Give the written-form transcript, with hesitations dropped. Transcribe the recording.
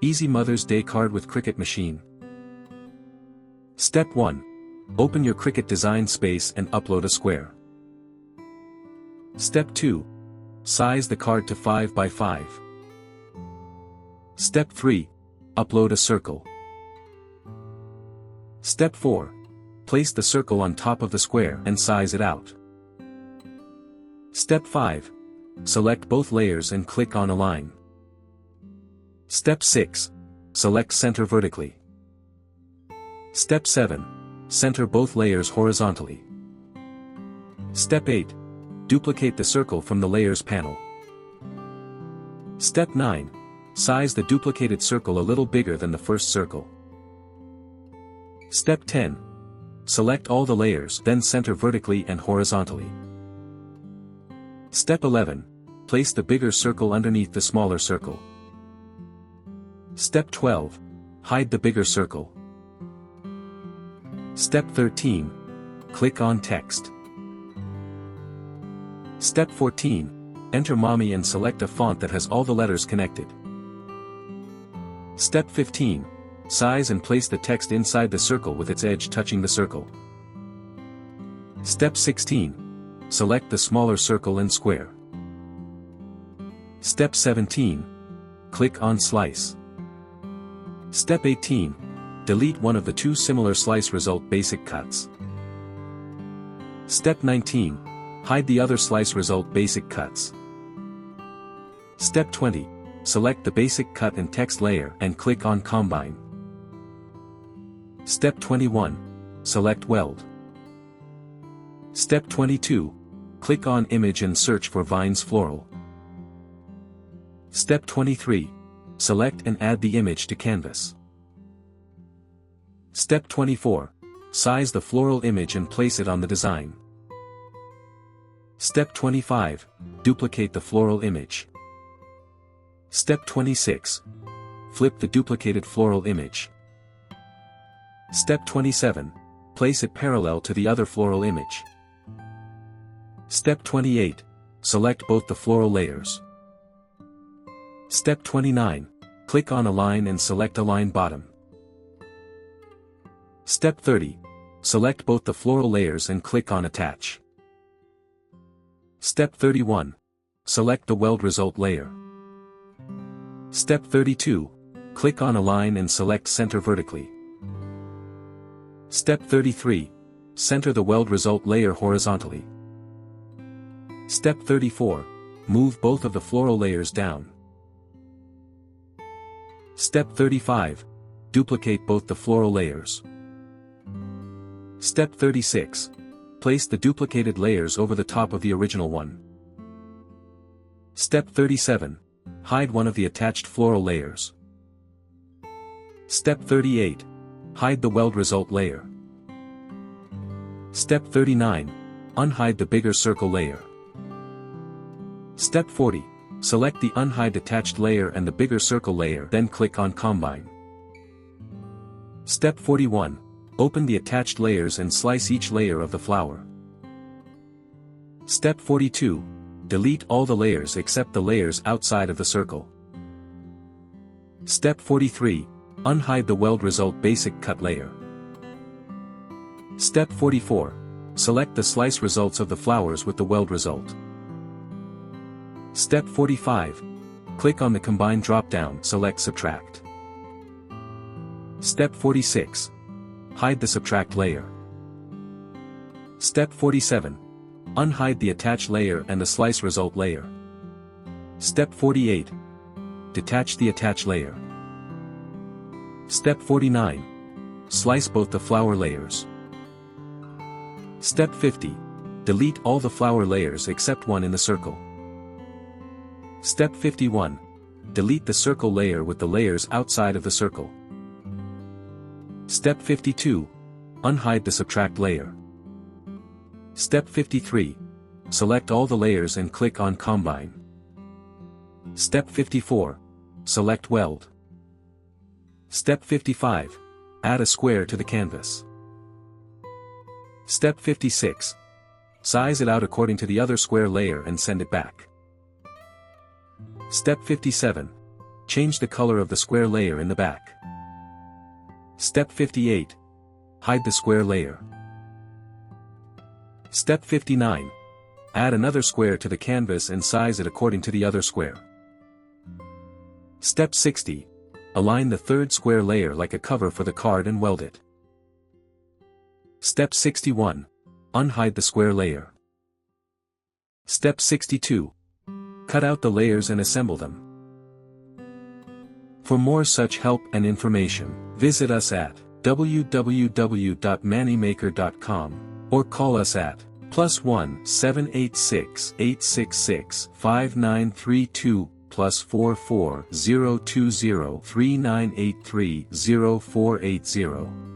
Easy Mother's Day card with Cricut Machine. Step 1. Open your Cricut Design Space and upload a square. Step 2. Size the card to 5 by 5. Step 3. Upload a circle. Step 4. Place the circle on top of the square and size it out. Step 5. Select both layers and click on Align. Step 6. Select Center vertically. Step 7. Center both layers horizontally. Step 8. Duplicate the circle from the Layers panel. Step 9. Size the duplicated circle a little bigger than the first circle. Step 10. Select all the layers, then center vertically and horizontally. Step 11. Place the bigger circle underneath the smaller circle. Step 12. Hide the bigger circle. Step 13. Click on Text. Step 14. Enter Mommy and select a font that has all the letters connected. Step 15. Size and place the text inside the circle with its edge touching the circle. Step 16. Select the smaller circle and square. Step 17. Click on Slice. Step 18. Delete one of the two similar slice result basic cuts. Step 19. Hide the other slice result basic cuts. Step 20. Select the basic cut and text layer and click on Combine. Step 21. Select Weld. Step 22. Click on Image and search for Vines Floral. Step 23. Select and add the image to canvas. Step 24. Size the floral image and place it on the design. Step 25. Duplicate the floral image. Step 26. Flip the duplicated floral image. Step 27. Place it parallel to the other floral image. Step 28. Select both the floral layers. Step 29. Click on Align and select Align Bottom. Step 30. Select both the floral layers and click on Attach. Step 31. Select the Weld Result layer. Step 32. Click on Align and select Center vertically. Step 33. Center the Weld Result layer horizontally. Step 34. Move both of the floral layers down. Step 35. Duplicate both the floral layers. Step 36. Place the duplicated layers over the top of the original one. Step 37. Hide one of the attached floral layers. Step 38. Hide the Weld Result layer. Step 39. Unhide the bigger circle layer. Step 40. Select the unhide attached layer and the bigger circle layer, then click on Combine. Step 41. Open the attached layers and slice each layer of the flower. Step 42. Delete all the layers except the layers outside of the circle. Step 43. Unhide the Weld Result basic cut layer. Step 44. Select the slice results of the flowers with the weld result. Step 45. Click on the Combine drop-down, select Subtract. Step 46. Hide the subtract layer. Step 47. Unhide the attach layer and the slice result layer. Step 48. Detach the attach layer. Step 49. Slice both the flower layers. Step 50. Delete all the flower layers except one in the circle. Step 51. Delete the circle layer with the layers outside of the circle. Step 52. Unhide the subtract layer. Step 53. Select all the layers and click on Combine. Step 54. Select Weld. Step 55. Add a square to the canvas. Step 56. Size it out according to the other square layer and send it back. Step 57. Change the color of the square layer in the back. Step 58. Hide the square layer. Step 59. Add another square to the canvas and size it according to the other square. Step 60. Align the third square layer like a cover for the card and weld it. Step 61. Unhide the square layer. Step 62. Cut out the layers and assemble them. For more such help and information, visit us at www.mannymaker.com or call us at +1 786 866 5932 +44 020 3983 0480.